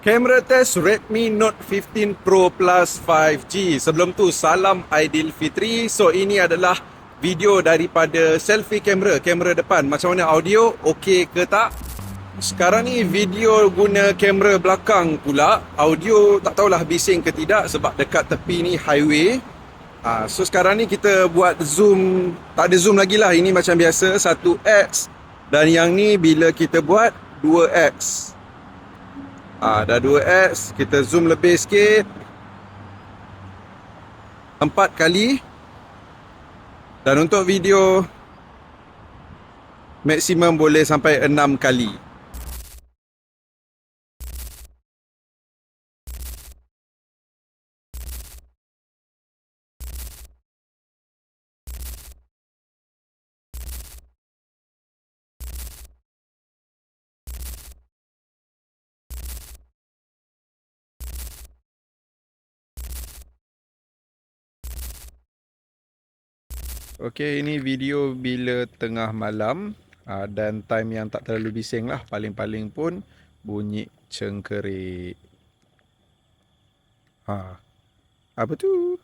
Kamera test Redmi Note 15 Pro Plus 5G. Sebelum tu, salam Aidilfitri. So, ini adalah video daripada selfie kamera, kamera depan. Macam mana audio? Okey ke tak? Sekarang ni video guna kamera belakang pula. Audio tak tahulah bising ke tidak sebab dekat tepi ni highway. So sekarang ni kita buat zoom. Tak ada zoom lagi lah. Ini macam biasa 1x. Dan yang ni bila kita buat 2x. Dah 2x, kita zoom lebih sikit 4 kali. Dan untuk video maksimum boleh sampai 6 kali. Okey, ini video bila tengah malam dan time yang tak terlalu bising lah. Paling-paling pun bunyi cengkerik. Apa tu?